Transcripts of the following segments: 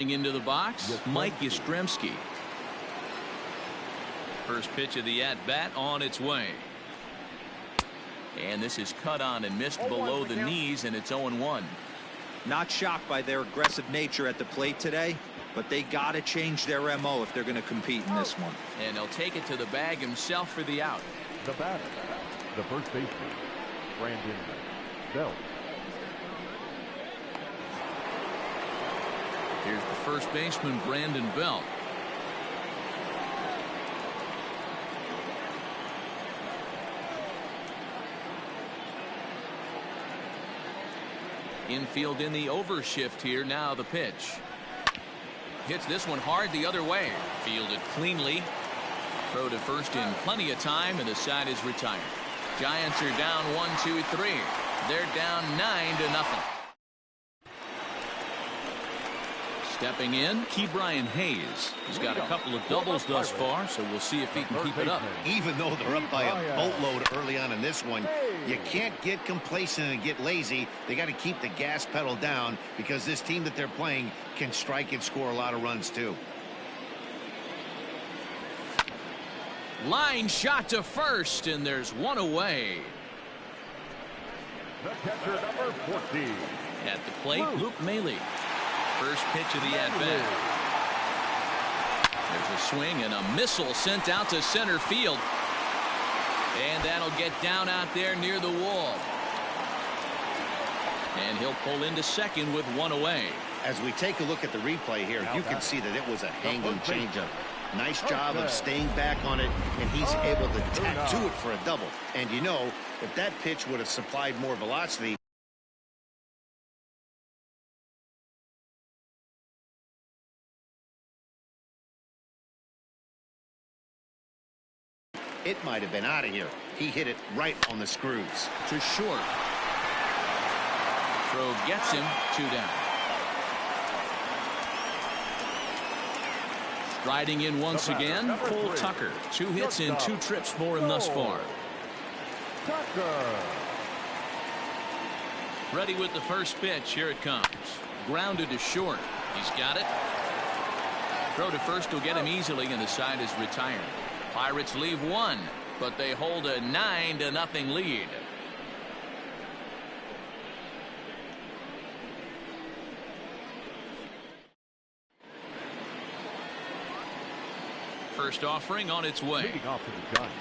Into the box, Mike Yastrzemski. First pitch of the at-bat on its way. And this is cut on and missed below the knees, and it's 0-1. Not shocked by their aggressive nature at the plate today, but they got to change their MO if they're going to compete in this one. And he'll take it to the bag himself for the out. The batter, the first baseman, Brandon Belt. Here's the first baseman, Brandon Belt. Infield in the overshift here. Now the pitch. Hits this one hard the other way. Fielded cleanly. Throw to first in plenty of time, and the side is retired. Giants are down 1-2-3. They're down 9-0. Stepping in, Ke'Bryan Hayes. He's got a couple of doubles thus far, so we'll see if he can keep it up. Even though they're up by a boatload early on in this one, you can't get complacent and get lazy. They got to keep the gas pedal down because this team that they're playing can strike and score a lot of runs too. Line shot to first, and there's one away. The catcher, number 14. At the plate, Luke Maile. First pitch of the at-bat. There's a swing and a missile sent out to center field. And that'll get down out there near the wall. And he'll pull into second with one away. As we take a look at the replay here, you can see that it was a hanging changeup. Nice job of staying back on it, and he's able to tattoo it for a double. And you know, if that pitch would have supplied more velocity, it might have been out of here. He hit it right on the screws. To short. Throw gets him, 2 down. Striding in once again, Cole Tucker. 2 hits and 2 trips for him thus far. Ready with the first pitch. Here it comes. Grounded to short. He's got it. Throw to first will get him easily, and the side is retired. Pirates leave 1, but they hold a 9-0 lead. First offering on its way. Leading off to the Giants,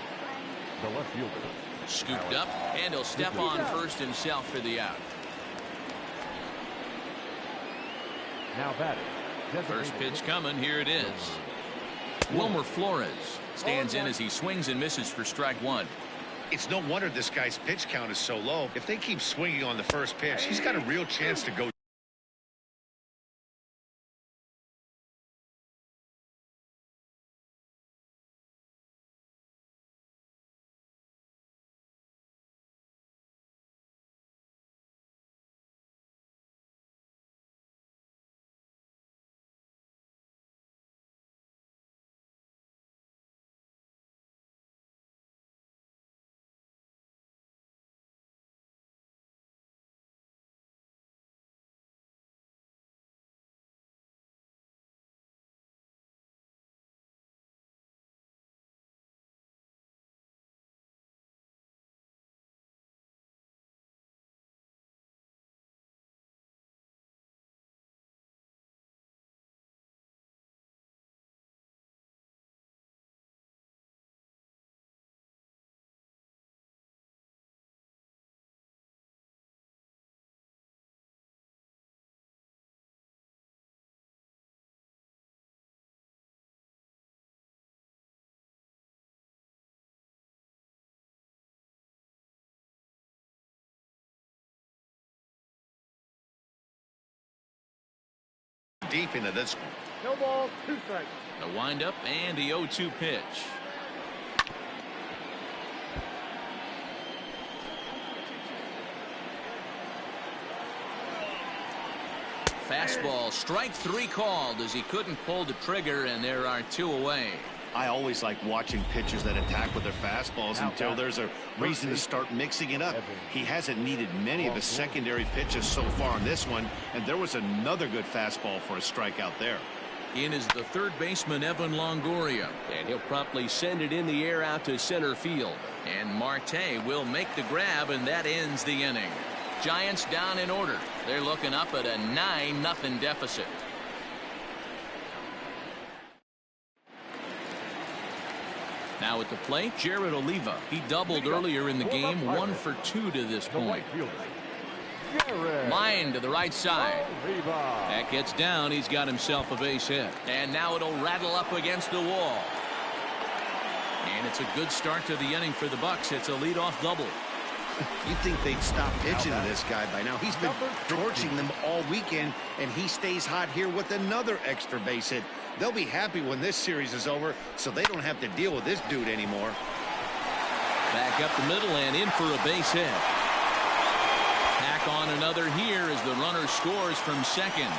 the left fielder. Scooped up, and he'll step on first himself for the out. Now batting. First pitch coming. Here it is. Wilmer Flores stands in as he swings and misses for strike 1. it's no wonder this guy's pitch count is so low. If they keep swinging on the first pitch, he's got a real chance to go. Deep into this one. No ball, 2 strikes. A windup and the 0-2 pitch. Fastball, strike 3 called as he couldn't pull the trigger, and there are 2 away. I always like watching pitchers that attack with their fastballs until there's a reason to start mixing it up. He hasn't needed many of his secondary pitches so far in this one, and there was another good fastball for a strikeout there. In is the third baseman, Evan Longoria. And he'll promptly send it in the air out to center field. And Marte will make the grab, and that ends the inning. Giants down in order. They're looking up at a 9-0 deficit. Now at the plate, Jared Oliva. He doubled earlier in the game, 1 for 2 to this point. Line to the right side. That gets down. He's got himself a base hit. And now it'll rattle up against the wall. And it's a good start to the inning for the Bucks. It's a leadoff double. You'd think they'd stop pitching to this guy by now. He's been torching them all weekend, and he stays hot here with another extra base hit. They'll be happy when this series is over, so they don't have to deal with this dude anymore. Back up the middle and in for a base hit. Tack on another here as the runner scores from second.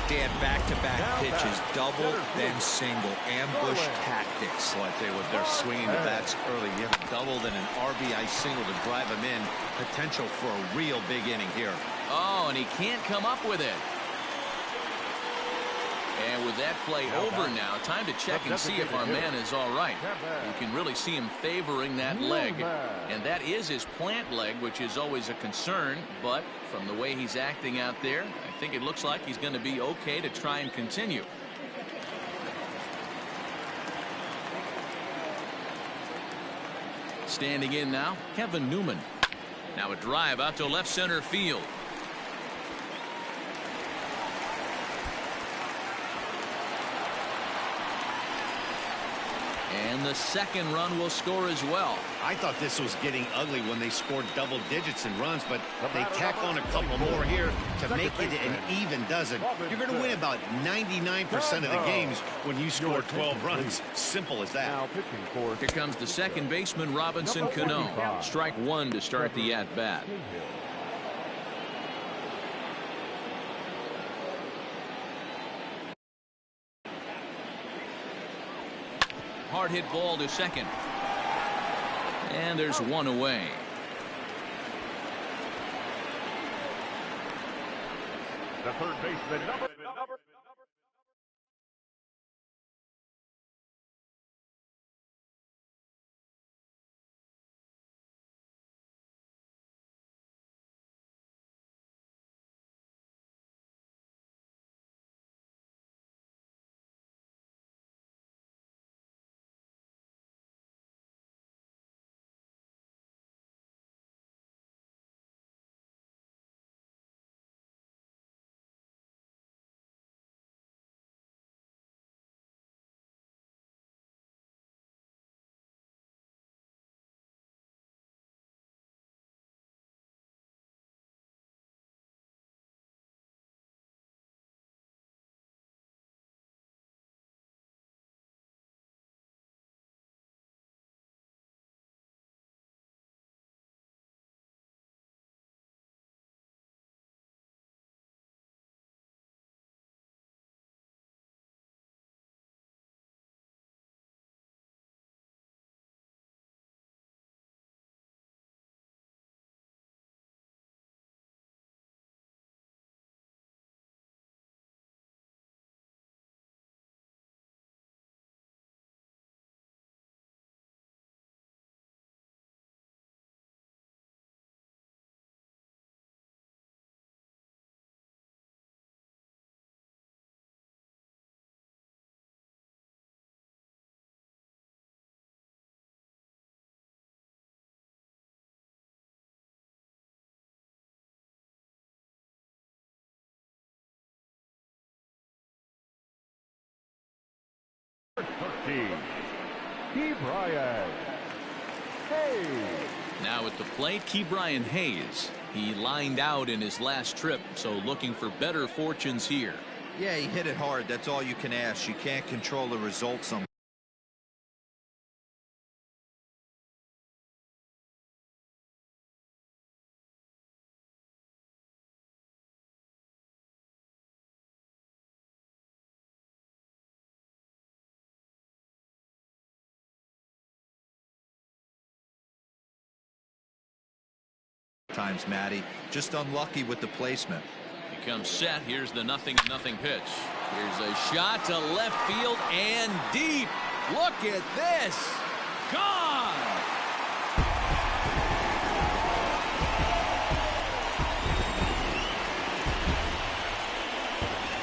Dan, back-to-back pitches, double, then single, ambush tactics. Well, I tell you what, they're swinging the bats early. You have a double, then an RBI single to drive him in. Potential for a real big inning here. Oh, and he can't come up with it. And with that play over now, time to check and see if our man is all right. You can really see him favoring that leg. And that is his plant leg, which is always a concern. But from the way he's acting out there, I think it looks like he's going to be okay to try and continue. Standing in now, Kevin Newman. Now a drive out to left center field. And the second run will score as well. I thought this was getting ugly when they scored double digits in runs, but they tack on a couple more here to make it an even dozen. You're going to win about 99% of the games when you score 12 runs. Simple as that. Here comes the second baseman, Robinson Cano. Strike one to start the at-bat. Hard hit ball to second. And there's one away. The third baseman, number Ke'Bryan Hayes. Now at the plate, Ke'Bryan Hayes. He lined out in his last trip, so looking for better fortunes here. Yeah, he hit it hard. That's all you can ask. You can't control the results sometimes. times, Matty. Just unlucky with the placement. He comes set. Here's the 0-0 pitch. Here's a shot to left field and deep. Look at this. Gone.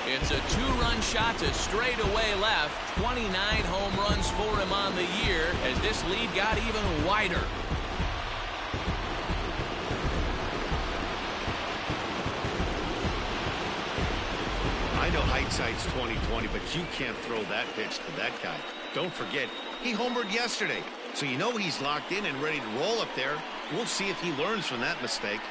It's a 2-run shot to straightaway left. 29 home runs for him on the year as this lead got even wider. I know hindsight's 20/20, but you can't throw that pitch to that guy. Don't forget, he homered yesterday, so you know he's locked in and ready to roll up there. We'll see if he learns from that mistake.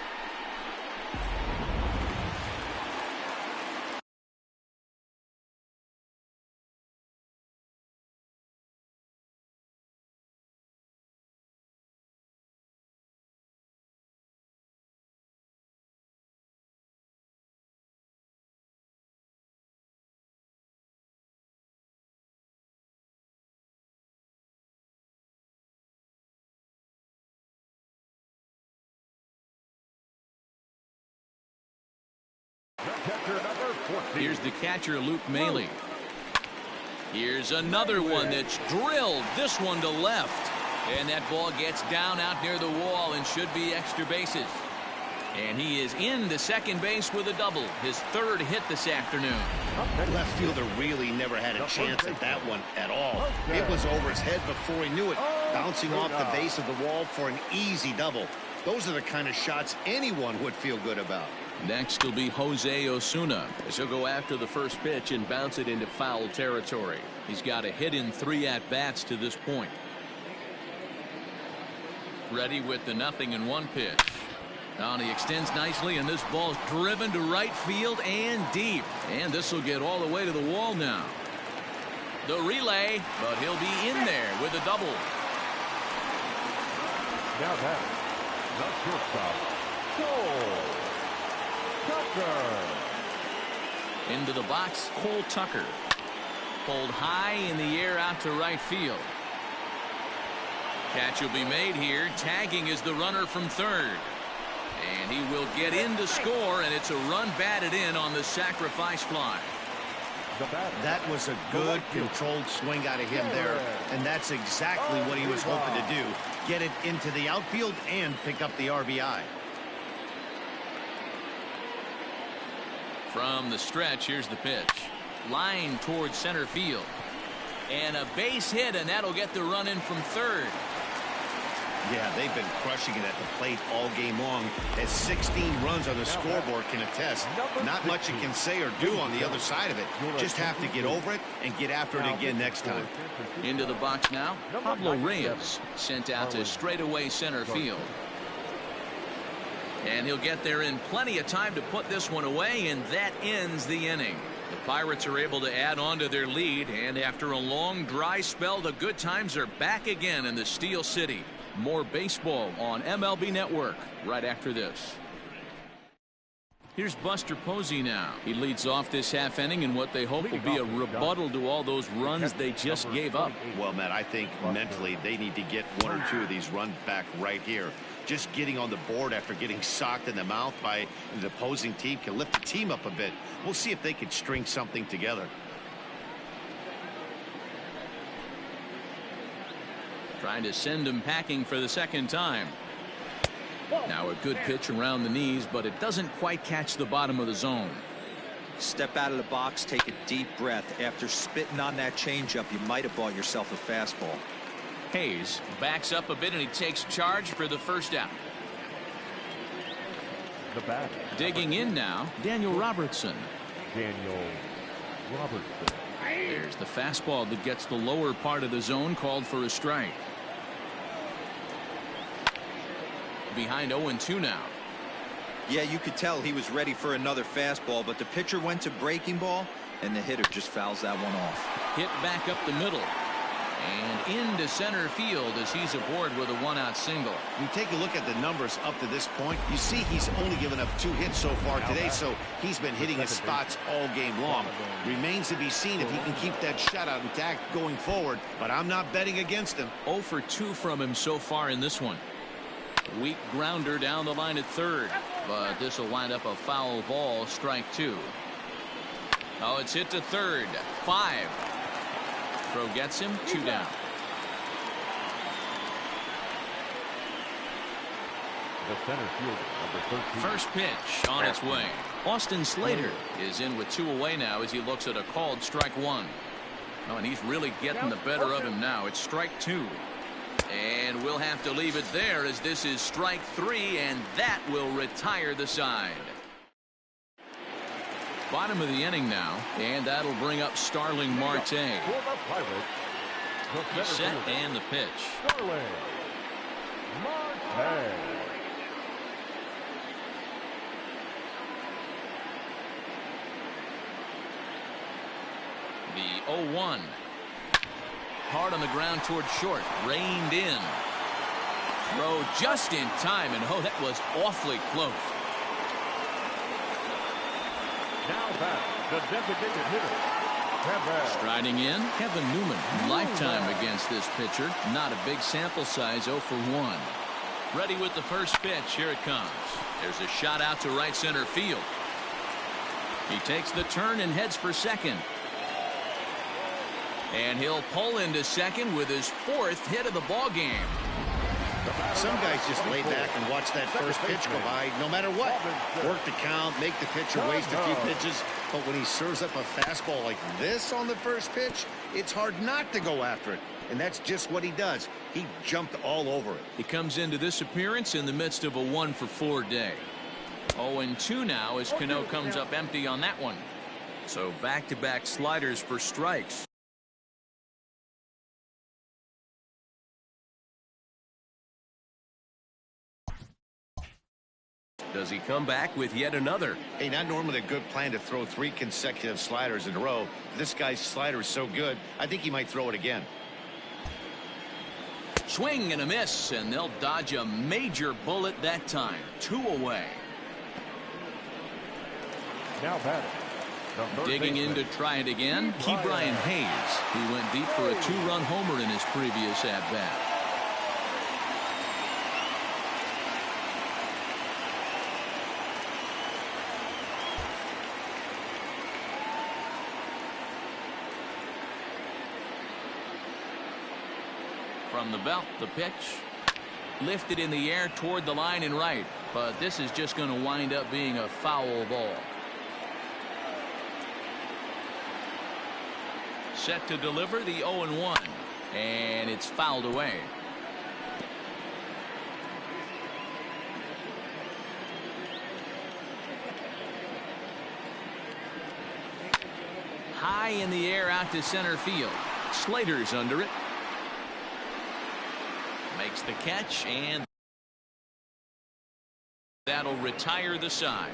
Here's the catcher, Luke Maile. Here's another one that's drilled. This one to left. And that ball gets down out near the wall and should be extra bases. And he is into second base with a double. His third hit this afternoon. Left fielder really never had a chance at that one at all. It was over his head before he knew it. Bouncing off the base of the wall for an easy double. Those are the kind of shots anyone would feel good about. Next will be Jose Osuna as he'll go after the first pitch and bounce it into foul territory. He's got a hit in 3 at-bats to this point. Ready with the 0-1 pitch. Now he extends nicely, and this ball's driven to right field and deep. And this will get all the way to the wall now. The relay, but he'll be in there with a double. Now that, the shortstop, Cole Tucker. Into the box, Cole Tucker. Pulled high in the air out to right field. Catch will be made here. Tagging is the runner from third. And he will get in to score, and it's a run batted in on the sacrifice fly. That was a good controlled swing out of him there, and that's exactly what he was hoping to do. Get it into the outfield and pick up the RBI. From the stretch, here's the pitch. Line towards center field. And a base hit, and that'll get the run in from third. Yeah, they've been crushing it at the plate all game long, as 16 runs on the scoreboard can attest. Not much you can say or do on the other side of it. Just have to get over it and get after it again next time. Into the box now, Pablo Reyes sent out to straightaway center field. And he'll get there in plenty of time to put this one away, and that ends the inning. The Pirates are able to add on to their lead, and after a long dry spell, the good times are back again in the Steel City. More baseball on MLB Network right after this. Here's Buster Posey now. He leads off this half inning in what they hope will be a rebuttal to all those runs they just gave up. Well, Matt, I think mentally they need to get 1 or 2 of these runs back right here. Just getting on the board after getting socked in the mouth by the opposing team can lift the team up a bit. We'll see if they can string something together. Trying to send him packing for the second time. Now a good pitch around the knees, but it doesn't quite catch the bottom of the zone. Step out of the box, take a deep breath. After spitting on that changeup, you might have bought yourself a fastball. Hayes backs up a bit, and he takes charge for the first out. The bat. Digging in now, Daniel Robertson. Daniel Robertson. There's the fastball that gets the lower part of the zone, called for a strike. Behind 0-2 now. Yeah, you could tell he was ready for another fastball, but the pitcher went to breaking ball, and the hitter just fouls that one off. Hit back up the middle. And into center field as he's aboard with a 1-out single. You take a look at the numbers up to this point. You see he's only given up 2 hits so far today, so he's been hitting his spots all game long. Remains to be seen if he can keep that shutout intact going forward, but I'm not betting against him. 0 for 2 from him so far in this one. Weak grounder down the line at third, but this will wind up a foul ball, strike 2. Oh, it's hit to third. 5. Throw gets him 2 down. The center fielder, number 13. First pitch on its way. Austin Slater is in with 2 away now as he looks at a called strike 1. Oh, and he's really getting the better of him now. It's strike 2. And we'll have to leave it there as this is strike 3, and that will retire the side. Bottom of the inning now, and that'll bring up Starling Marte. For the Pirates, the He's center set fielder, and the pitch. Starling Marte. The 0-1. Hard on the ground toward short. Reined in. Throw just in time, and oh, that was awfully close. Now back, the designated hitter, Kevin. Striding in, Kevin Newman. Lifetime against this pitcher. Not a big sample size, 0 for 1. Ready with the first pitch. Here it comes. There's a shot out to right center field. He takes the turn and heads for second. And he'll pull into second with his 4th hit of the ball game. Some guys just lay back and watch that first pitch go by no matter what. Work the count, make the pitcher waste a few pitches. But when he serves up a fastball like this on the first pitch, it's hard not to go after it. And that's just what he does. He jumped all over it. He comes into this appearance in the midst of a 1 for 4 day. 0-2 now as Cano comes up empty on that one. So back-to-back sliders for strikes. Does he come back with yet another? Hey, not normally a good plan to throw 3 consecutive sliders in a row. This guy's slider is so good, I think he might throw it again. Swing and a miss, and they'll dodge a major bullet that time. 2 away. Now batting, the third Digging in baseman, to try it again, Ke'Bryan Hayes. He went deep for a 2-run homer in his previous at-bat. From the belt, the pitch. Lifted in the air toward the line and right. But this is just going to wind up being a foul ball. Set to deliver the 0-1. And it's fouled away. High in the air out to center field. Slater's under it. Makes the catch, and that'll retire the side.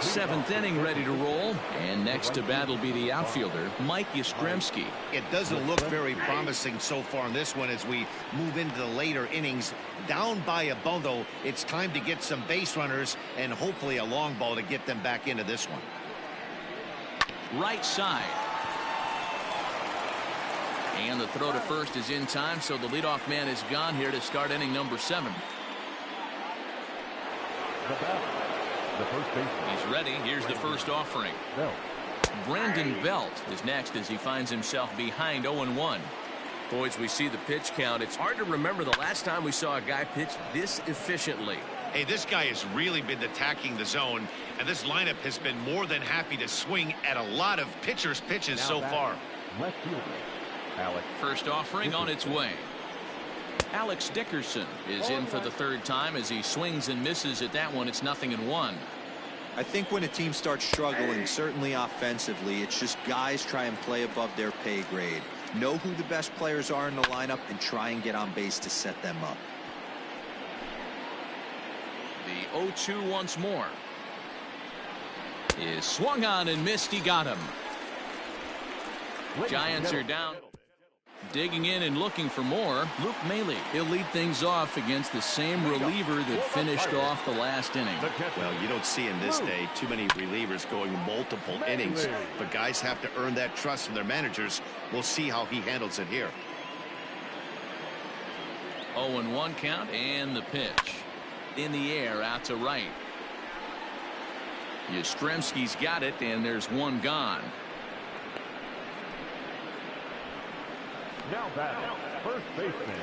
Seventh inning ready to roll, and next to bat will be the outfielder Mike Yastrzemski. It doesn't look very promising so far in this one as we move into the later innings. Down by a bundle, it's time to get some base runners and hopefully a long ball to get them back into this one. Right side. And the throw to first is in time, so the leadoff man is gone here to start inning number 7. The batter, the first baseman. He's ready. Here's the first offering. Belt. Brandon Belt is next as he finds himself behind 0-1. Boys, we see the pitch count. It's hard to remember the last time we saw a guy pitch this efficiently. Hey, this guy has really been attacking the zone, and this lineup has been more than happy to swing at a lot of pitchers' pitches so far. Left fielder, Alex. First offering on its way. Alex Dickerson is in for the third time as he swings and misses at that one. It's 0-1. I think when a team starts struggling, certainly offensively, it's just guys try and play above their pay grade. Know who the best players are in the lineup and try and get on base to set them up. The 0-2 once more. Is swung on and missed. He got him. Giants are down. Digging in and looking for more, Luke Maile. He'll lead things off against the same reliever that finished off the last inning. Well, you don't see in this day too many relievers going multiple innings, but guys have to earn that trust from their managers. We'll see how he handles it here. 0-1 count, and the pitch. In the air, out to right. Yastrzemski's got it, and there's one gone. Now batting, first baseman.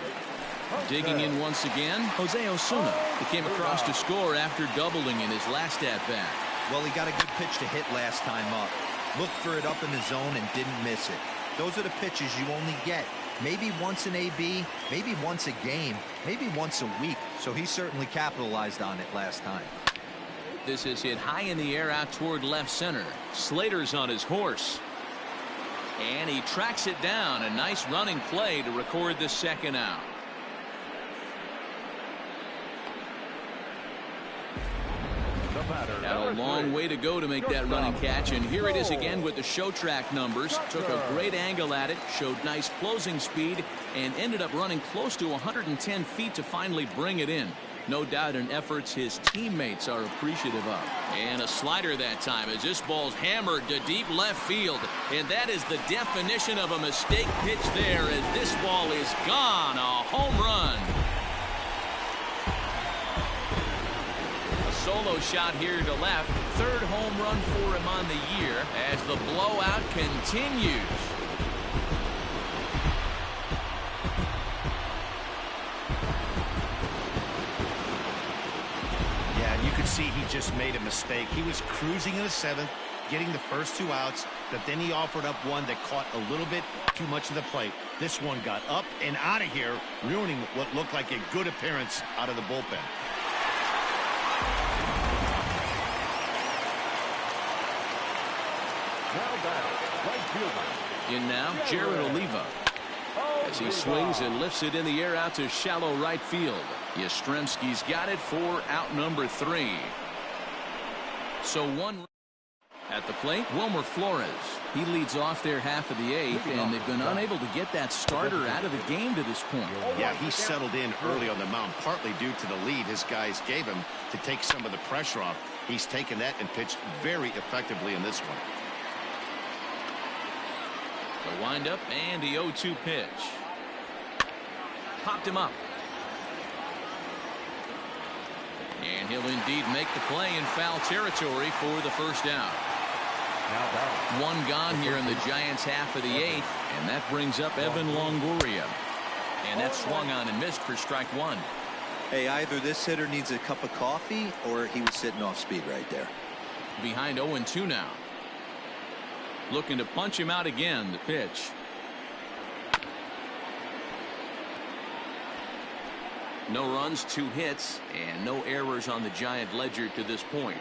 Digging in once again, Jose Osuna. He came across to score after doubling in his last at-bat. Well, he got a good pitch to hit last time up. Looked for it up in the zone and didn't miss it. Those are the pitches you only get maybe once in AB, maybe once a game, maybe once a week. So he certainly capitalized on it last time. This is hit high in the air out toward left center. Slater's on his horse. And he tracks it down. A nice running play to record the second out. Got a long way to go to make that running catch, and here it is again with the show track numbers. Took a great angle at it, showed nice closing speed, and ended up running close to 110 feet to finally bring it in. No doubt in efforts his teammates are appreciative of. And a slider that time as this ball's hammered to deep left field. And that is the definition of a mistake pitch there as this ball is gone. A home run. A solo shot here to left. Third home run for him on the year as the blowout continues. See, he just made a mistake. He was cruising in the 7th, getting the first 2 outs, but then he offered up one that caught a little bit too much of the plate. This one got up and out of here, ruining what looked like a good appearance out of the bullpen. Now batting, right fielder. In now, Jared Oliva. As he swings and lifts it in the air out to shallow right field. Yastrzemski's got it for out number 3. So one at the plate, Wilmer Flores. He leads off their half of the 8th, and they've been unable to get that starter out of the game to this point. Yeah, he settled in early on the mound, partly due to the lead his guys gave him to take some of the pressure off. He's taken that and pitched very effectively in this one. The windup and the 0-2 pitch. Popped him up. And he'll indeed make the play in foul territory for the first out. One gone here in the Giants' half of the 8th, and that brings up Evan Longoria. And that's swung on and missed for strike 1. Hey, either this hitter needs a cup of coffee or he was sitting off speed right there. Behind 0-2 now. Looking to punch him out again. The pitch. No runs, 2 hits, and no errors on the Giant ledger to this point.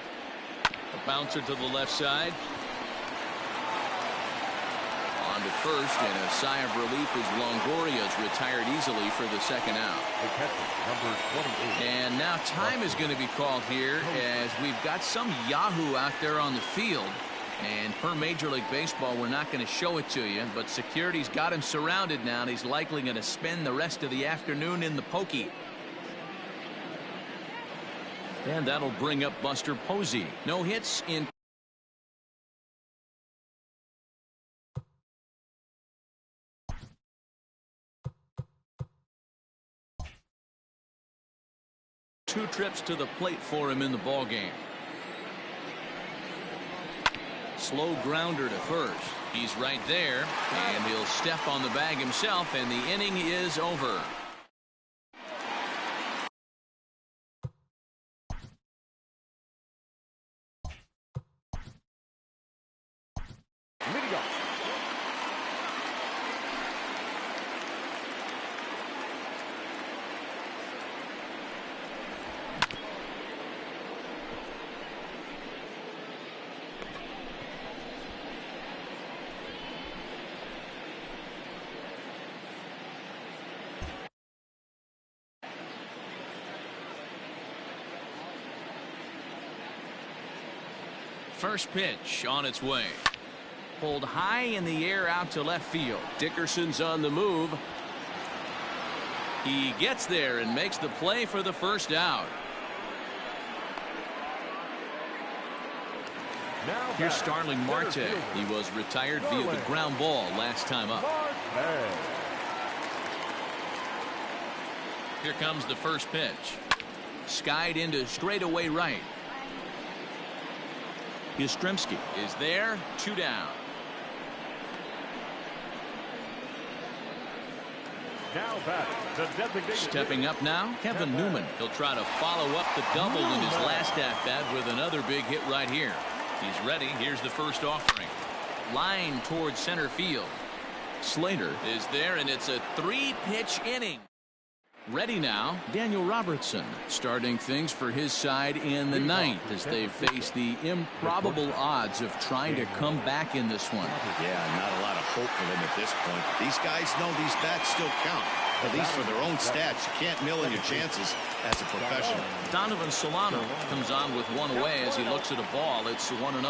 A bouncer to the left side. On down to first, and a sigh of relief as Longoria's retired easily for the second out. The catcher, number 28. And now time is going to be called here as we've got some Yahoo out there on the field. And per Major League Baseball, we're not going to show it to you, but security's got him surrounded now, and he's likely going to spend the rest of the afternoon in the pokey. And that'll bring up Buster Posey. No hits in. Two trips to the plate for him in the ballgame. Slow grounder to first. He's right there, and he'll step on the bag himself, and the inning is over. Leading off. First pitch on its way. Pulled high in the air out to left field. Dickerson's on the move. He gets there and makes the play for the first out. Now Here's Starling Marte. He was retired via the ground ball last time up. Here comes the first pitch. Skied into straightaway right. Yastrzemski is there. 2 down. Now batting, the designated Stepping up now, Kevin Newman. He'll try to follow up the double in his last at-bat with another big hit right here. He's ready. Here's the first offering. Line towards center field. Slater is there, and it's a 3-pitch inning. Ready now, Daniel Robertson starting things for his side in the ninth as they face the improbable odds of trying to come back in this one. Yeah, not a lot of hope for them at this point. These guys know these bats still count, at least for their own stats. You can't mill in your chances as a professional. Donovan Solano comes on with one away as he looks at a ball. It's 1-0.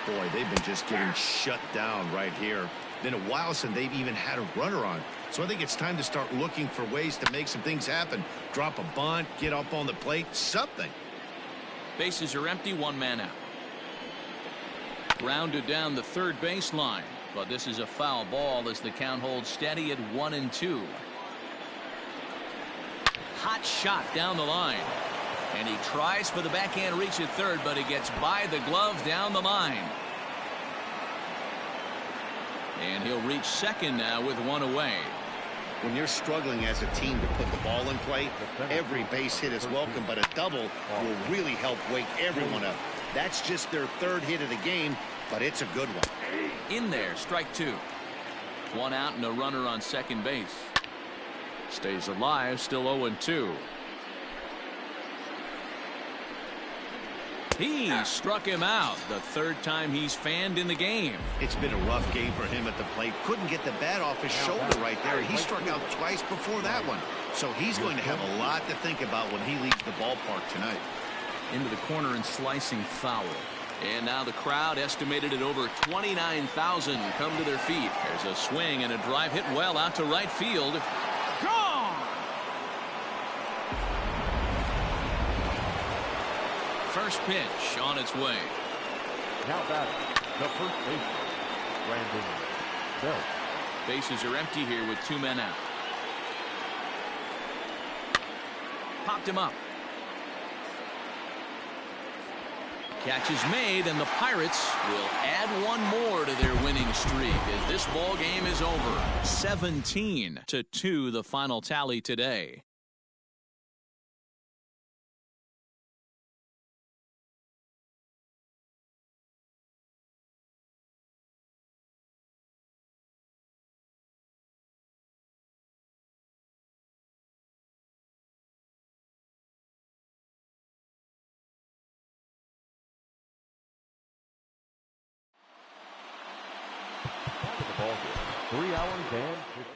Boy, they've been just getting shut down right here. Been a while since they've even had a runner on. So I think it's time to start looking for ways to make some things happen. Drop a bunt, get up on the plate, something. Bases are empty, 1 man out. Grounded down the third baseline, but this is a foul ball as the count holds steady at 1-2. Hot shot down the line, and he tries for the backhand reach at third, but he gets by the glove down the line. And he'll reach second now with 1 away. When you're struggling as a team to put the ball in play, every base hit is welcome, but a double will really help wake everyone up. That's just their 3rd hit of the game, but it's a good one. In there, strike 2. 1 out and a runner on second base. Stays alive, still 0-2. He struck him out, the 3rd time he's fanned in the game. It's been a rough game for him at the plate. Couldn't get the bat off his shoulder right there. He struck out twice before that one. So he's going to have a lot to think about when he leaves the ballpark tonight. Into the corner and slicing foul. And now the crowd, estimated at over 29,000, come to their feet. There's a swing and a drive hit well out to right field. Gone! First pitch on its way. Now batting, the first baseman, Brandon Belt. Bases are empty here with 2 men out. Popped him up. Catch is made, and the Pirates will add 1 more to their winning streak as this ball game is over. 17-2 the final tally today. Back at the ball game. 3 hours and 50.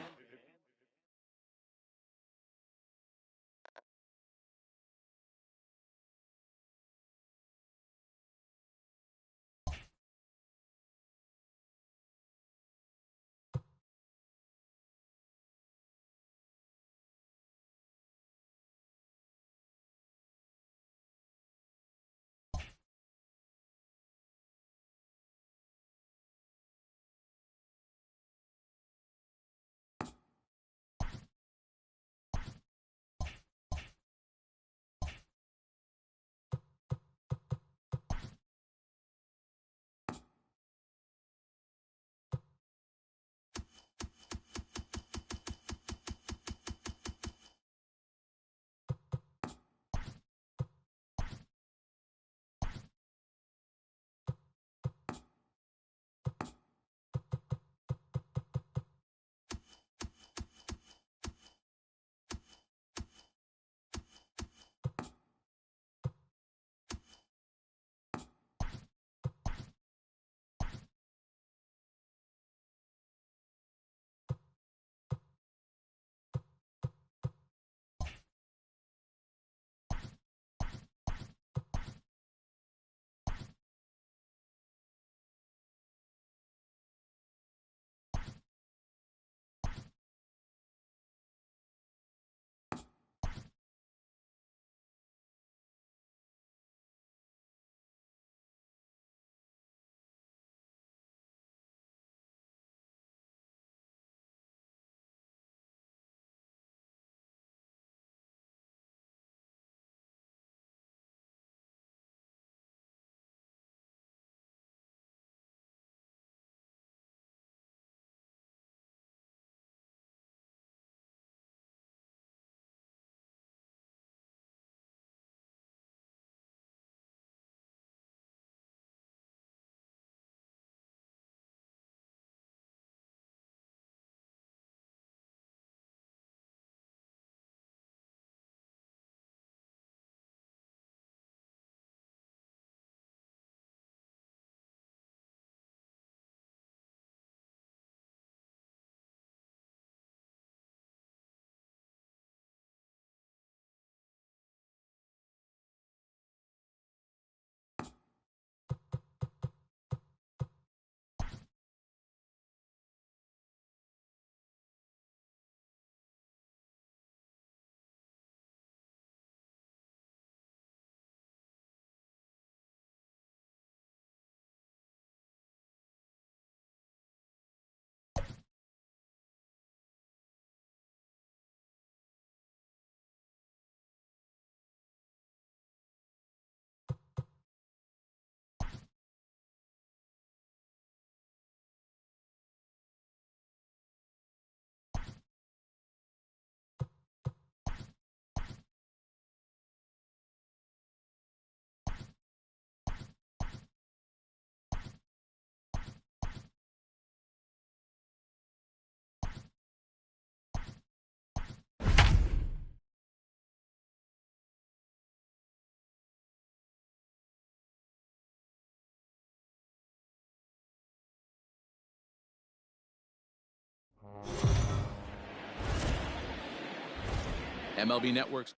MLB Network's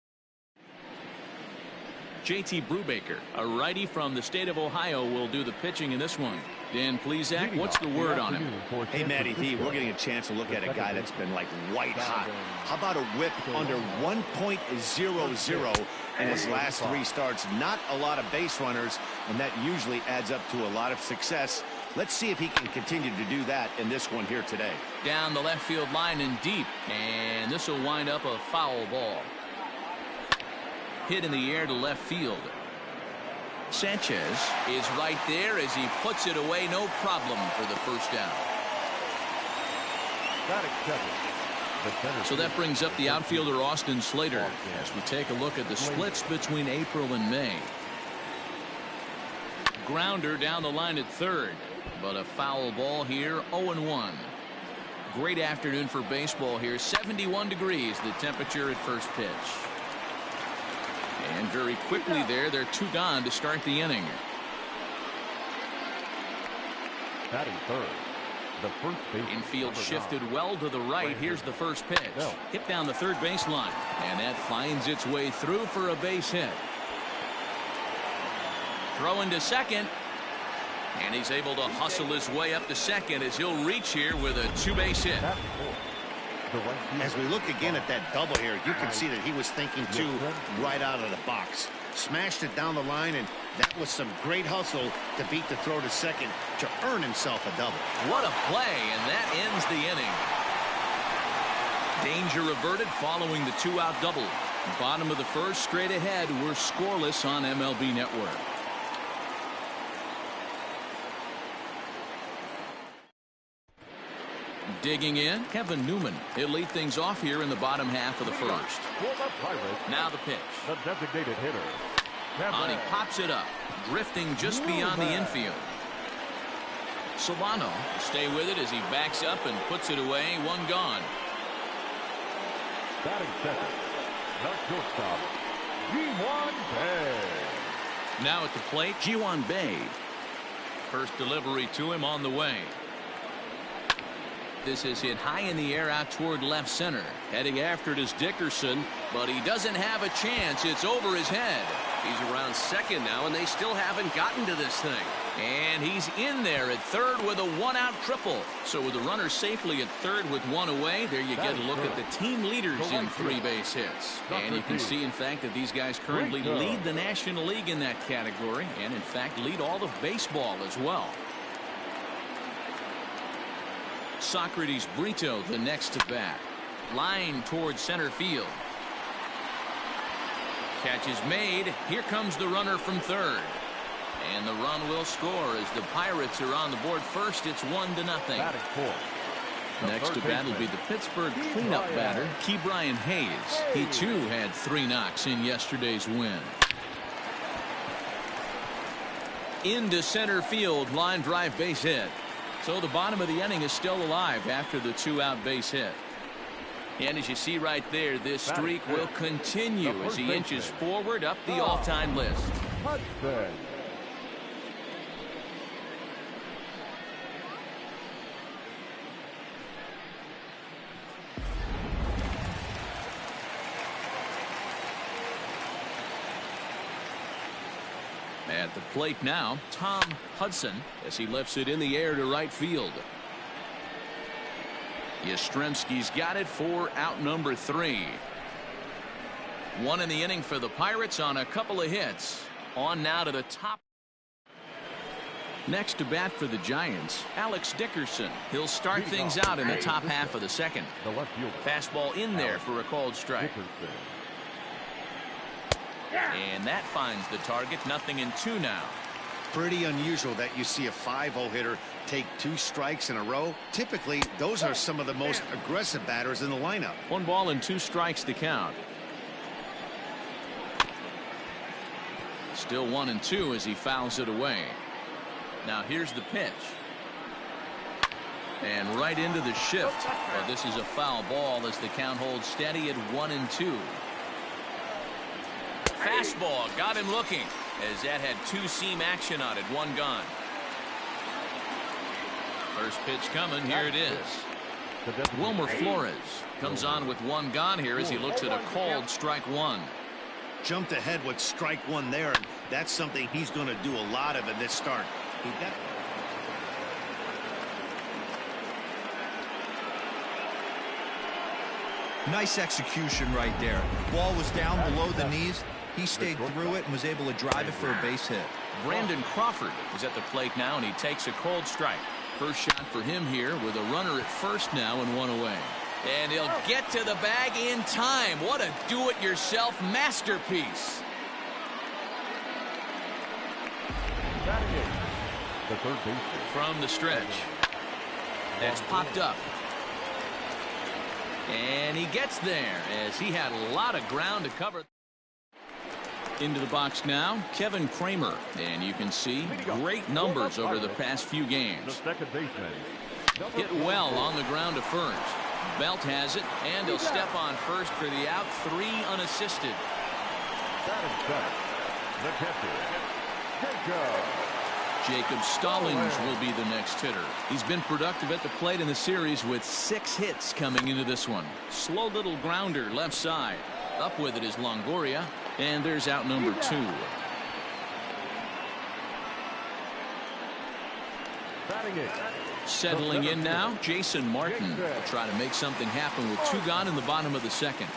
JT Brubaker, a righty from the state of Ohio, will do the pitching in this one. Dan Plesac, what's the word on him? Hey, Matty V, we're getting a chance to look at a guy that's been like white hot. How about a whip under 1.00 in his last 3 starts? Not a lot of base runners, and that usually adds up to a lot of success. Let's see if he can continue to do that in this one here today. Down the left field line and deep, and this will wind up a foul ball. Hit in the air to left field. Sanchez is right there as he puts it away, no problem for the first down. So that brings up the outfielder Austin Slater as we take a look at the splits between April and May. Grounder down the line at third, but a foul ball here. 0-1. Great afternoon for baseball here. 71 degrees the temperature at first pitch. And very quickly there, they're 2 gone to start the inning. Batting third, The first baseman. Infield shifted well to the right. Here's the first pitch. Hit down the third baseline. And that finds its way through for a base hit. Throw into second. And he's able to hustle his way up to second as he'll reach here with a two-base hit. As we look again at that double here, you can see that he was thinking too right out of the box. Smashed it down the line, and that was some great hustle to beat the throw to second to earn himself a double. What a play, and that ends the inning. Danger averted following the two-out double. Bottom of the first, straight ahead. We're scoreless on MLB Network. Digging in, Kevin Newman. He'll lead things off here in the bottom half of the first. Now the pitch. The designated hitter. And he pops it up, drifting just beyond the infield. Solano stay with it as he backs up and puts it away. One gone. Batting second. The shortstop, Ji-hwan Bae. Now at the plate, Ji-hwan Bae. First delivery to him on the way. This is hit high in the air out toward left center. Heading after it is Dickerson, but he doesn't have a chance. It's over his head. He's around second now, and they still haven't gotten to this thing. And he's in there at third with a one-out triple. So with the runner safely at third with one away, there you get a look at the team leaders in three base hits. And you can see, in fact, that these guys currently lead the National League in that category, and in fact lead all of baseball as well. Socrates Brito, the next to bat. Line towards center field. Catch is made. Here comes the runner from third. And the run will score as the Pirates are on the board first. It's 1-0. Next to bat will be the Pittsburgh cleanup batter, Ke'Bryan Hayes. He too had 3 knocks in yesterday's win. Into center field, line drive base hit. So the bottom of the inning is still alive after the two-out base hit. And as you see right there, this streak will continue as he inches forward up the all-time list. At the plate now, Tom Hudson as he lifts it in the air to right field. Yastrzemski's got it for out number 3. 1 in the inning for the Pirates on a couple of hits. On now to the top. Next to bat for the Giants, Alex Dickerson. He'll start things out in the top half of the second. Fastball in there for a called strike. And that finds the target. 0-2 now. Pretty unusual that you see a 5-0 hitter take 2 strikes in a row. Typically, those are some of the most aggressive batters in the lineup. 1 ball and 2 strikes to count. Still 1-2 as he fouls it away. Now here's the pitch. And right into the shift. Well, this is a foul ball as the count holds steady at 1-2. Fastball got him looking as that had 2-seam action on it. 1 gone. First pitch coming. Here it is. Wilmer Flores comes on with 1 gone here as he looks at a called strike 1. Jumped ahead with strike 1 there, and that's something he's going to do a lot of in this start. Nice execution right there. Ball was down below the knees. He stayed through it and was able to drive it for a base hit. Brandon Crawford is at the plate now, and he takes a cold strike. First shot for him here with a runner at first now and 1 away. And he'll get to the bag in time. What a do-it-yourself masterpiece. The third baseman. From the stretch. That's popped up. And he gets there as he had a lot of ground to cover. Into the box now, Kevin Kramer. And you can see great numbers over the past few games. The second baseman. Hit well on the ground to first. Belt has it, and he'll step on first for the out. 3 unassisted. Batting seventh, the catcher, Jacob Stallings will be the next hitter. He's been productive at the plate in the series with 6 hits coming into this one. Slow little grounder left side. Up with it is Longoria, and there's out number 2. Settling in now, Jason Martin will try to make something happen with 2 gone in the bottom of the second.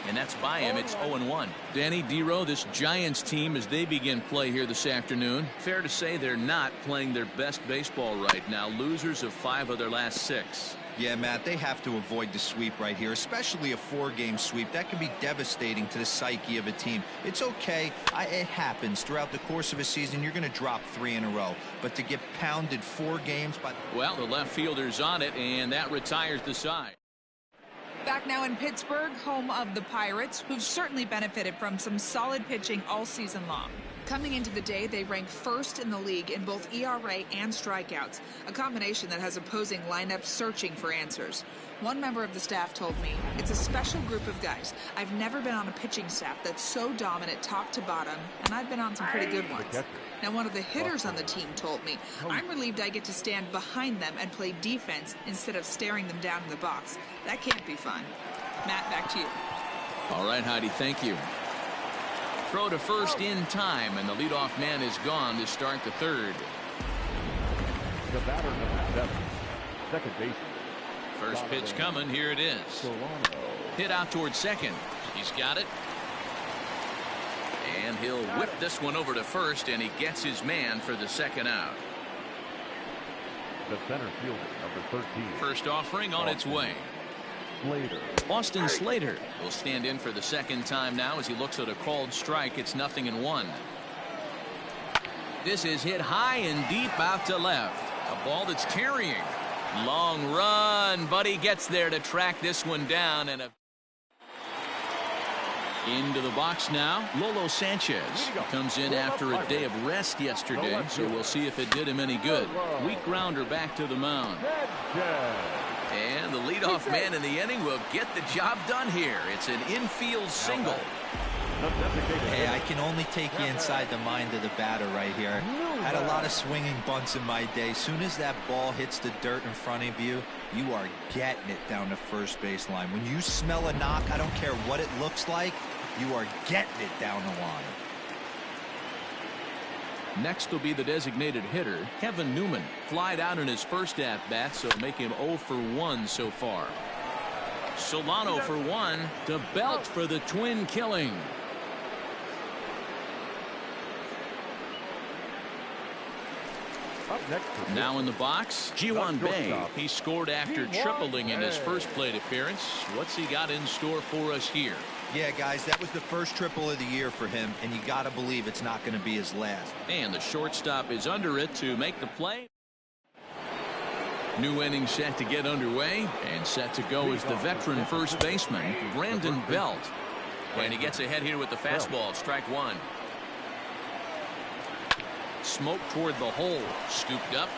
And that's by him. It's 0-1. Danny Dero, this Giants team, as they begin play here this afternoon, fair to say they're not playing their best baseball right now. Losers of 5 of their last 6. Yeah, Matt, they have to avoid the sweep right here, especially a 4-game sweep. That can be devastating to the psyche of a team. It's okay. It happens. Throughout the course of a season, you're going to drop 3 in a row. But to get pounded 4 games by... Well, the left fielder's on it, and that retires the side. Back now in Pittsburgh, home of the Pirates, who've certainly benefited from some solid pitching all season long. Coming into the day, they rank first in the league in both ERA and strikeouts, a combination that has opposing lineups searching for answers. One member of the staff told me, it's a special group of guys. I've never been on a pitching staff that's so dominant top to bottom, and I've been on some pretty good ones. Now, one of the hitters on the team told me, I'm relieved I get to stand behind them and play defense instead of staring them down in the box. That can't be fun. Matt, back to you. All right, Heidi, thank you. Throw to first in time, and the leadoff man is gone to start the 3rd. The batter, number 7, second baseman. First pitch coming. Here it is. Solano. Hit out towards second. He's got it. And he'll whip this one over to first, and he gets his man for the 2nd out. The center fielder, number 13. First offering on its way. Slater. Austin Slater will stand in for the 2nd time now as he looks at a called strike. It's 0-1. This is hit high and deep out to left. A ball that's carrying. Long run, but he gets there to track this one down. And into the box now, Lolo Sanchez comes in after a day of rest yesterday, so we'll see if it did him any good. Weak grounder back to the mound. And the leadoff man in the inning will get the job done here. It's an infield single. Hey, I can only take you inside the mind of the batter right here. Had a lot of swinging bunts in my day. Soon as that ball hits the dirt in front of you, you are getting it down the first base line. When you smell a knock, I don't care what it looks like, you are getting it down the line. Next will be the designated hitter, Kevin Newman. Flied out in his first at-bat, so make him 0 for 1 so far. Solano for 1 to Belt for the twin killing. Up next now in the box, Ji-hwan Bae. He scored after tripling in his first plate appearance. What's he got in store for us here? Yeah, guys, that was the first triple of the year for him, and you got to believe it's not going to be his last. And the shortstop is under it to make the play. New inning set to get underway, and set to go is the veteran first baseman, Brandon Belt. And he gets ahead here with the fastball, strike 1. Smoke toward the hole, scooped up.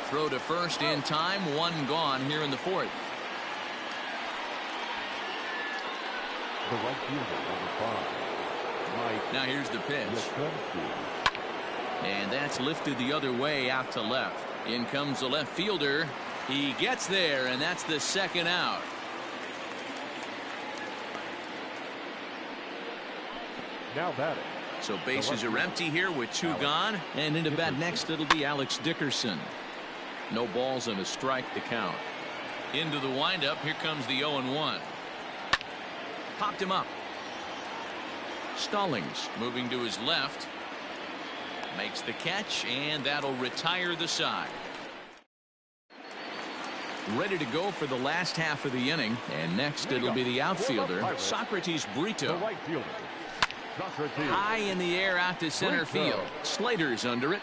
Throw to first in time, 1 gone here in the 4th. The right fielder, number 5. Now here's the pitch. And that's lifted the other way out to left. In comes the left fielder. He gets there, and that's the 2nd out. Now batting. So bases are empty here with 2 gone. And into bat next, it'll be Alex Dickerson. No balls and a strike to count. Into the windup. Here comes the 0-1. Popped him up. Stallings moving to his left. Makes the catch, and that'll retire the side. Ready to go for the last half of the inning. And next it'll be the outfielder, Socrates Brito. The right fielder, Socrates. High in the air out to center field. Slater's under it.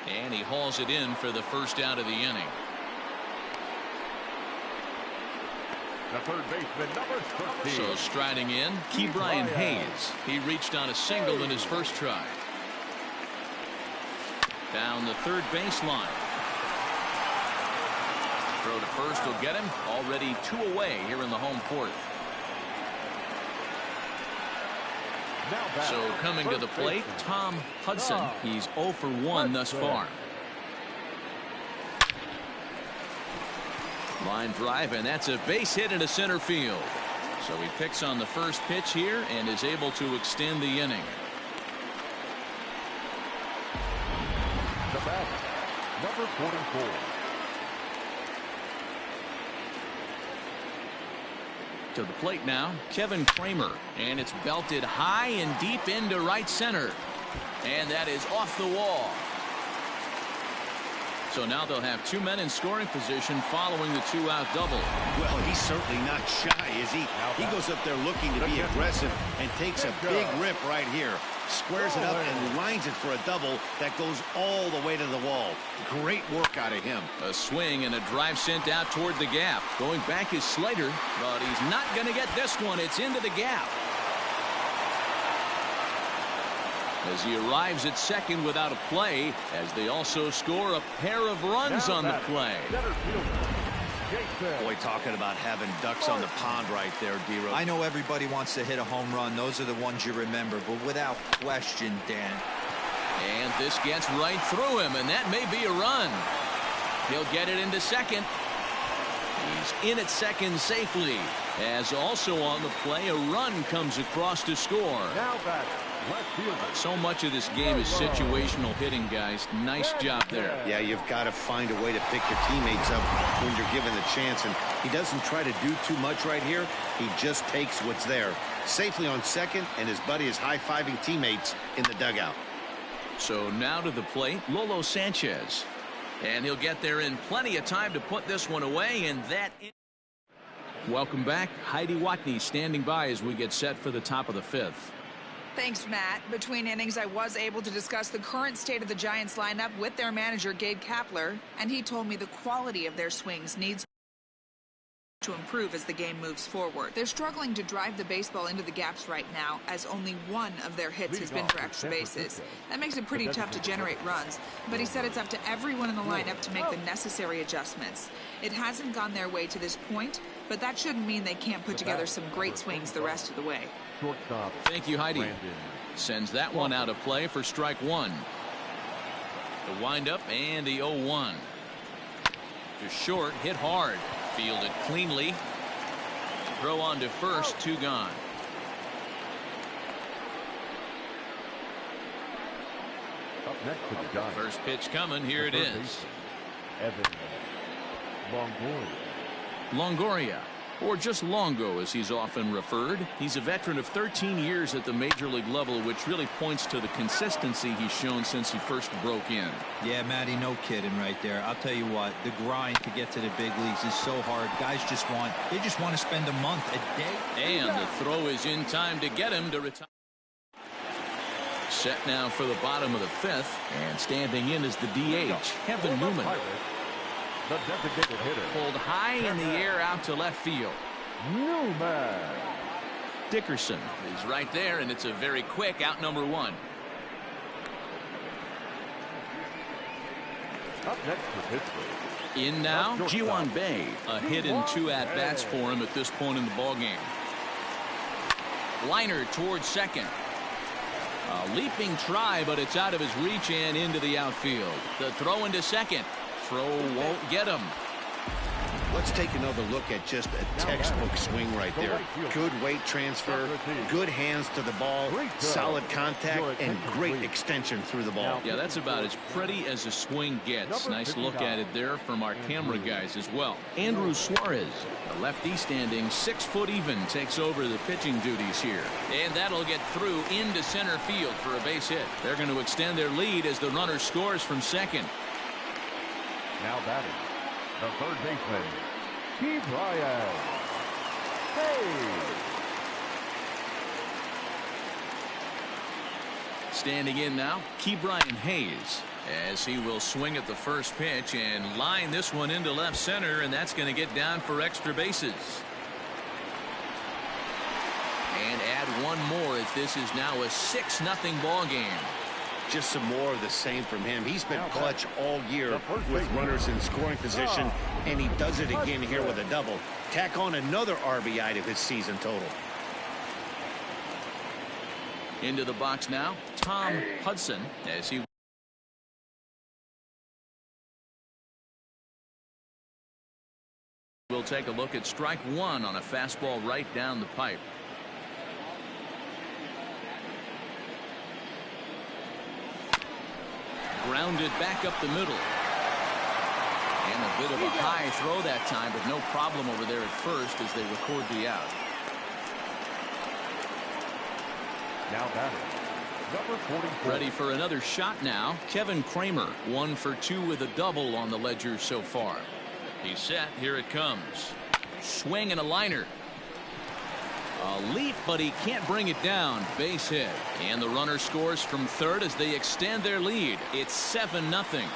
And he hauls it in for the first out of the inning. The third baseman, number 13. So striding in, Ke'Bryan Hayes. He reached on a single in his first try. Down the third baseline. Throw to first will get him. Already 2 away here in the home 4th. So coming to the plate, Tom Hudson. He's 0 for 1 thus far. Line drive, and that's a base hit into center field. So he picks on the first pitch here and is able to extend the inning. The batter, number 44. To the plate now, Kevin Kramer, and it's belted high and deep into right center, and that is off the wall. So now they'll have 2 men in scoring position following the 2-out double. Well, he's certainly not shy, is he? He goes up there looking to be aggressive and takes a big rip right here. Squares it up and lines it for a double that goes all the way to the wall. Great work out of him. A swing and a drive sent out toward the gap. Going back is Slater, but he's not going to get this one. It's into the gap. As he arrives at second without a play, as they also score a pair of runs on the play. Boy, talking about having ducks on the pond right there, D-Rose. I know everybody wants to hit a home run. Those are the ones you remember, but without question, Dan. And this gets right through him, and that may be a run. He'll get it into second. He's in at second safely, as also on the play, a run comes across to score. Now back. So much of this game is situational hitting, guys. Nice job there. Yeah, you've got to find a way to pick your teammates up when you're given the chance, and he doesn't try to do too much right here. He just takes what's there. Safely on second, and his buddy is high-fiving teammates in the dugout. So now to the plate, Lolo Sanchez. And he'll get there in plenty of time to put this one away, and that... Welcome back. Heidi Watney standing by as we get set for the top of the 5th. Thanks, Matt. Between innings, I was able to discuss the current state of the Giants lineup with their manager, Gabe Kapler, and he told me the quality of their swings needs to improve as the game moves forward. They're struggling to drive the baseball into the gaps right now, as only one of their hits has been for extra bases. That makes it pretty tough to generate runs, but he said it's up to everyone in the lineup to make the necessary adjustments. It hasn't gone their way to this point, but that shouldn't mean they can't put together some great swings the rest of the way. Thank you, Heidi. Sends that one out of play for strike one. The windup and the 0-1. Just short, hit hard. Fielded cleanly. Throw on to first, 2 gone. Up next to the Giants. First pitch coming. Here it is. Evan Longoria. Longoria, or just Longo as he's often referred. He's a veteran of 13 years at the major league level, which really points to the consistency he's shown since he first broke in. Yeah, Matty, no kidding right there. I'll tell you what, the grind to get to the big leagues is so hard. Guys just want to spend a month, a day. And the throw is in time to get him to retire. Set now for the bottom of the 5th, and standing in is the DH, Kevin Newman. The designated hitter. Pulled high in the air out to left field. Newman. Dickerson is right there, and it's a very quick out number 1. Up next for Pittsburgh. In now, Ji-hwan Bae. A hit and 2 at-bats for him at this point in the ballgame. Liner towards second. A leaping try, but it's out of his reach and into the outfield. The throw into second. Throw won't get him. Let's take another look at just a textbook swing right there. Good weight transfer, good hands to the ball, solid contact, and great extension through the ball. Yeah, that's about as pretty as a swing gets. Nice look at it there from our camera guys as well. Andrew Suarez, the lefty standing 6 foot even, takes over the pitching duties here. And that'll get through into center field for a base hit. They're going to extend their lead as the runner scores from second. Now batting, the third baseman, Ke'Bryan Hayes. Standing in now, Ke'Bryan Hayes, as he will swing at the first pitch and line this one into left center, and that's going to get down for extra bases. And add one more as this is now a 6-0 ball game. Just some more of the same from him. He's been clutch all year with runners in scoring position, and he does it again here with a double. Tack on another RBI to his season total. Into the box now, Tom Hudson, as he will take a look at strike one on a fastball right down the pipe. Grounded back up the middle. And a bit of a high throw that time, but no problem over there at first as they record the out. Now batting, number 44. Ready for another shot now. Kevin Kramer, 1 for 2 with a double on the ledger so far. He's set. Here it comes. Swing and a liner. A leap, but he can't bring it down. Base hit. And the runner scores from third as they extend their lead. It's 7-0. Nothing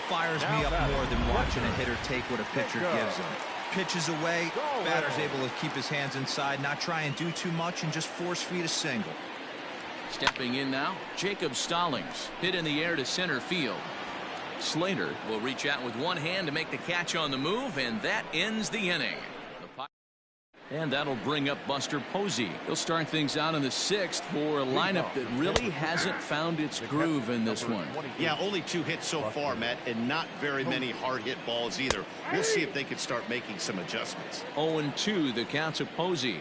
fires me up more than watching a hitter take what a pitcher gives him. Pitches away, batter's able to keep his hands inside, not try and do too much, and just force feed a single. Stepping in now, Jacob Stallings. Hit in the air to center field. Slater will reach out with one hand to make the catch on the move, and that ends the inning. And that'll bring up Buster Posey. He'll start things out in the 6th for a lineup that really hasn't found its groove in this one. Yeah, only 2 hits so far, Matt, and not very many hard hit balls either. We'll see if they can start making some adjustments. 0-2 the count to Posey.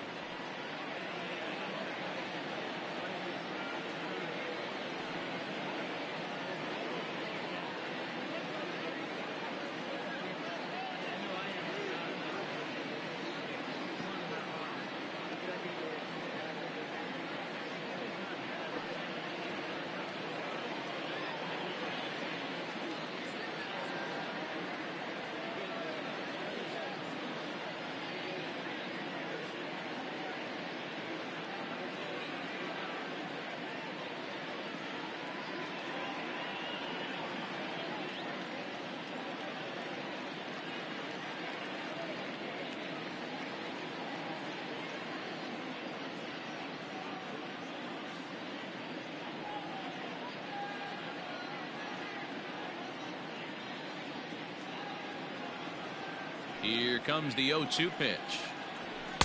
Here comes the 0-2 pitch.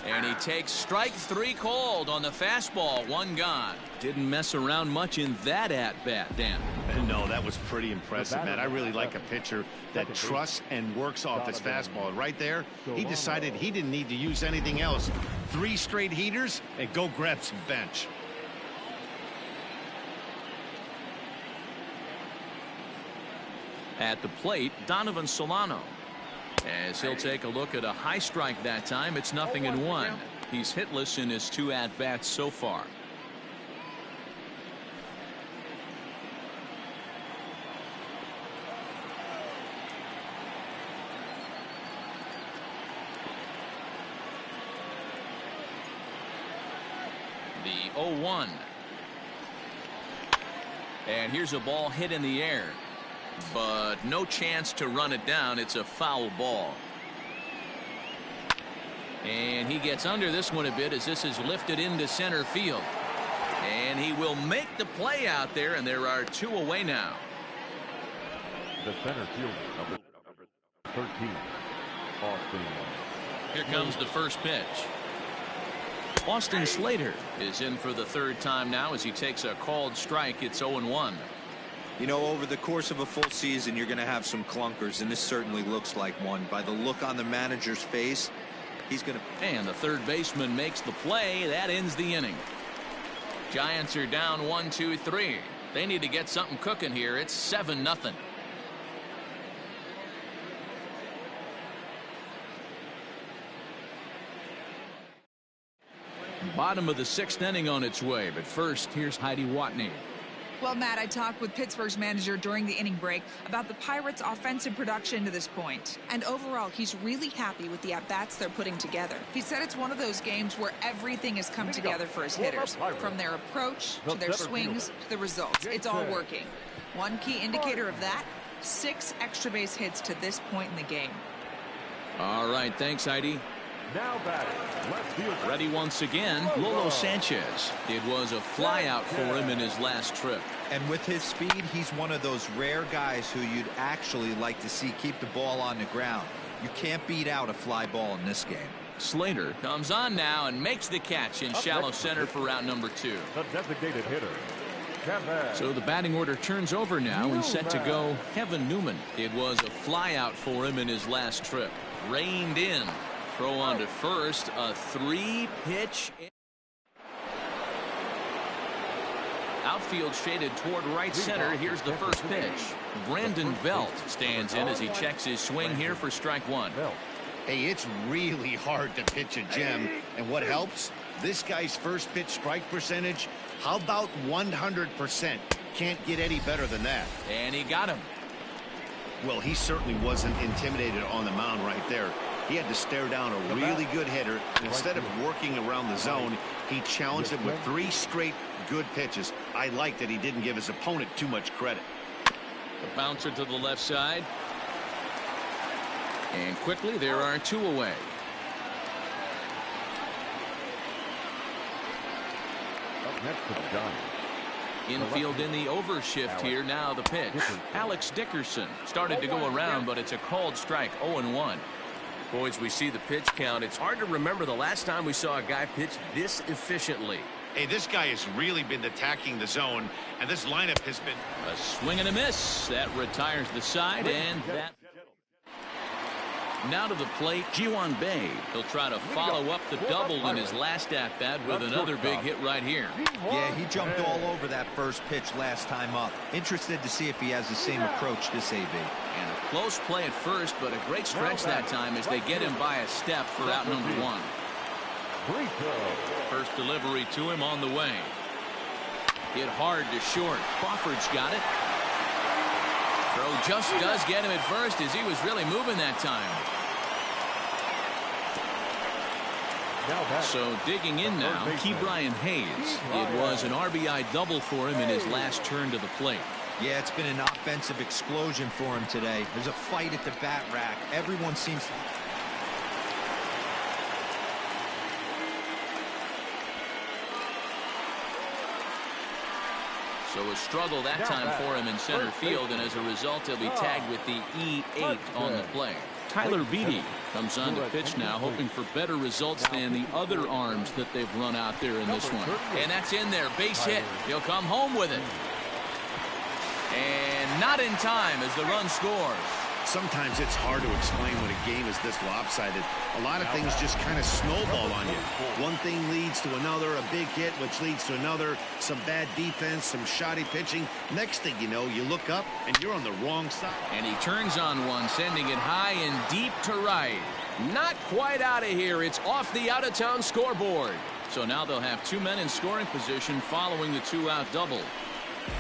And he takes strike 3 called on the fastball. 1 gone. Didn't mess around much in that at-bat, Dan. No, that was pretty impressive, man. I really like a pitcher that trusts and works off his fastball. And right there, he decided he didn't need to use anything else. 3 straight heaters and go grab some bench. At the plate, Donovan Solano. As he'll take a look at a high strike that time, it's 0-1. He's hitless in his 2 at-bats so far. The 0-1. And here's a ball hit in the air. But no chance to run it down. It's a foul ball. And he gets under this one a bit as this is lifted into center field. And he will make the play out there, and there are 2 away now. The center fielder, number 13, Austin. Here comes the first pitch. Austin Slater is in for the 3rd time now as he takes a called strike. It's 0-1. You know, over the course of a full season, you're going to have some clunkers, and this certainly looks like one. By the look on the manager's face, he's going to... And the third baseman makes the play. That ends the inning. Giants are down 1-2-3. They need to get something cooking here. It's 7-0. Bottom of the 6th inning on its way, but first, here's Heidi Watney. Well, Matt, I talked with Pittsburgh's manager during the inning break about the Pirates' offensive production to this point. And overall, he's really happy with the at-bats they're putting together. He said it's one of those games where everything has come together for his hitters. From their approach to their swings to the results. It's all working. One key indicator of that, 6 extra base hits to this point in the game. All right, thanks, Heidi. Now batting, left fielder. Ready once again, Lolo Sanchez. It was a fly out for him in his last trip. And with his speed, he's one of those rare guys who you'd actually like to see keep the ball on the ground. You can't beat out a fly ball in this game. Slater comes on now and makes the catch in shallow center for route number 2. The designated hitter, Kevin. So the batting order turns over now and set to go Kevin Newman. It was a fly out for him in his last trip. Reined in. Throw on to first. A 3-pitch. Outfield shaded toward right center. Here's the first pitch. Brandon Belt stands in as he checks his swing here for strike 1. Hey, it's really hard to pitch a gem. And what helps? This guy's first pitch strike percentage, how about 100%? Can't get any better than that. And he got him. Well, he certainly wasn't intimidated on the mound right there. He had to stare down a really good hitter, and instead of working around the zone, he challenged him with 3 straight good pitches. I like that he didn't give his opponent too much credit. The bouncer to the left side. And quickly there are 2 away. Up next to the Giants. Infield in the overshift here. Now the pitch. Alex Dickerson started to go around, but it's a called strike. 0-1. Boys, we see the pitch count. It's hard to remember the last time we saw a guy pitch this efficiently. Hey, this guy has really been attacking the zone, and this lineup has been... A swing and a miss. That retires the side, and that... Now to the plate, Ji-hwan Bae. He'll try to follow up the double in his last at-bat with another big hit right here. Yeah, he jumped all over that first pitch last time up. Interested to see if he has the same approach this AB. And a close play at first, but a great stretch that time as they get him by a step for out number 1. First delivery to him on the way. Hit hard to short. Crawford's got it. Throw just does get him at first as he was really moving that time. So digging in now, Ke'Bryan Hayes. It was an RBI double for him in his last turn to the plate. Yeah, it's been an offensive explosion for him today. There's a fight at the bat rack. Everyone seems to... So a struggle that time for him in center field, and as a result, he'll be tagged with the E8 on the play. Tyler Beede comes on to pitch now, hoping for better results than the other arms that they've run out there in this one. And that's in there. Base hit. He'll come home with it. And not in time as the run scores. Sometimes it's hard to explain when a game is this lopsided. A lot of things just kind of snowball on you. One thing leads to another, a big hit, which leads to another, some bad defense, some shoddy pitching. Next thing you know, you look up and you're on the wrong side. And he turns on one, sending it high and deep to right. Not quite out of here. It's off the out-of-town scoreboard. So now they'll have 2 men in scoring position following the 2-out double.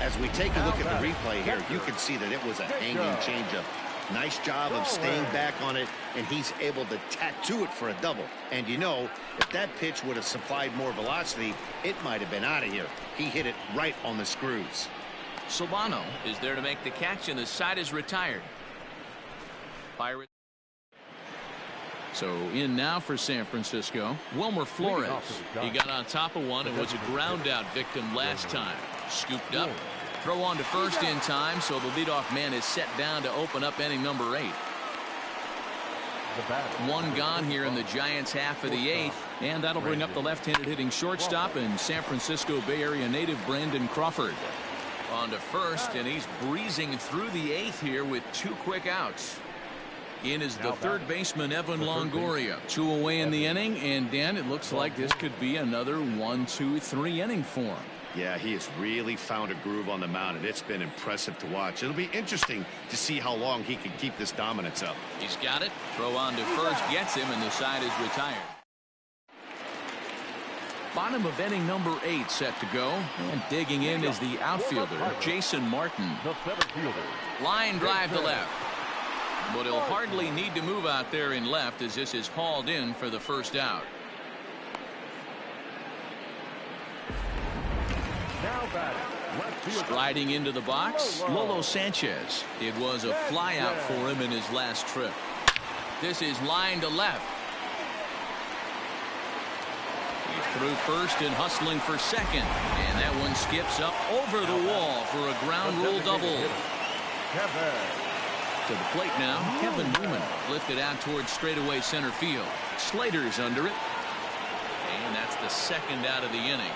As we take a look at the replay here, you can see that it was a hanging changeup. Nice job of staying back on it, and he's able to tattoo it for a double. And you know, if that pitch would have supplied more velocity, it might have been out of here. He hit it right on the screws. Solano is there to make the catch, and the side is retired. Pirates. So in now for San Francisco, Wilmer Flores. He got on top of one and was a ground out victim last time. Scooped up. Throw on to first in time, so the leadoff man is set down to open up inning number 8. One gone here in the Giants' half of the 8th, and that'll bring up the left-handed hitting shortstop and San Francisco Bay Area native Brandon Crawford. On to first, and he's breezing through the 8th here with 2 quick outs. In is the third baseman, Evan Longoria. 2 away in the inning, and Dan, it looks like this could be another 1-2-3 inning for him. Yeah, he has really found a groove on the mound, and it's been impressive to watch. It'll be interesting to see how long he can keep this dominance up. He's got it. Throw on to first, gets him, and the side is retired. Bottom of inning number 8 set to go, and digging in is the outfielder, Jason Martin. Line drive to left. But he'll hardly need to move out there in left as this is hauled in for the first out. Striding into the box, Lolo Sanchez. It was a fly out for him in his last trip. This is line to left. He's through first and hustling for second. And that one skips up over the wall for a ground rule double. To the plate now, Kevin Newman lifted out towards straightaway center field. Slater's under it. And that's the second out of the inning.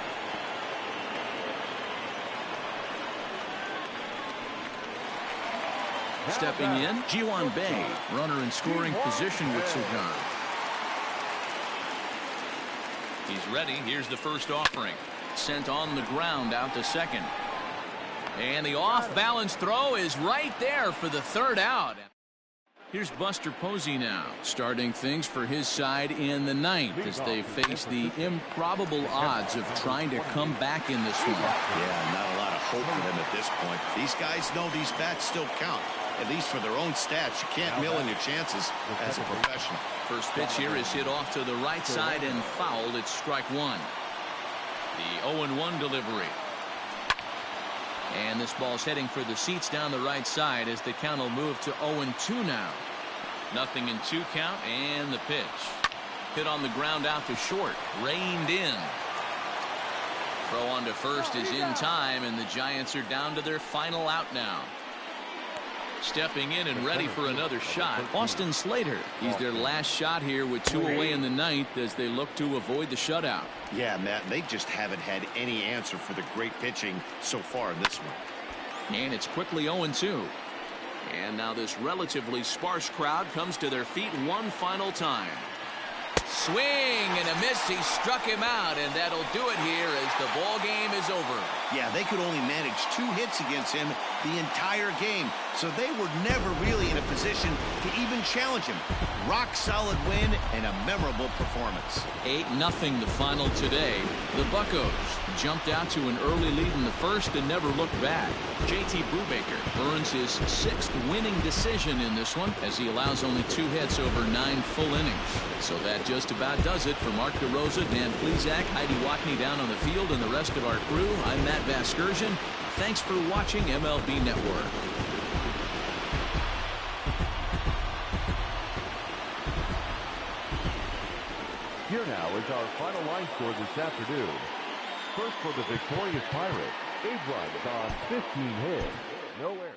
Stepping in, Ji-hwan Bae, runner in scoring position with Sugan. He's ready. Here's the first offering. Sent on the ground out to second. And the off-balance throw is right there for the third out. Here's Buster Posey now, starting things for his side in the ninth as they face the improbable odds of trying to come back in this one. Yeah, not a lot of hope for them at this point. These guys know these bats still count, at least for their own stats. You can't mill in your chances as a professional. First pitch here is hit off to the right side and fouled. It's strike one. The 0-1 delivery. And this ball's heading for the seats down the right side as the count will move to 0-2 now. 0-2 count, and the pitch. Hit on the ground out to short. Reined in. Throw on to first is in time, and the Giants are down to their final out now. Stepping in and ready for another shot, Austin Slater. He's their last shot here with 2 away in the ninth as they look to avoid the shutout. Yeah, Matt, they just haven't had any answer for the great pitching so far in this one. And it's quickly 0-2. And now this relatively sparse crowd comes to their feet one final time. Swing and a miss. He struck him out, and that'll do it here as the ball game is over. Yeah, they could only manage 2 hits against him the entire game, so they were never really in a position to even challenge him. Rock solid win and a memorable performance. 8-0 the final today. The Buccos jumped out to an early lead in the first and never looked back. JT Brubaker earns his 6th winning decision in this one as he allows only 2 hits over 9 full innings. So that just about does it. For Mark DeRosa, Dan Plesac, Heidi Watney down on the field, and the rest of our crew, I'm Matt Vasgersian. Thanks for watching MLB Network. Here now is our final line score this afternoon. First for the victorious Pirates, 8 runs on 15 hits. No errors.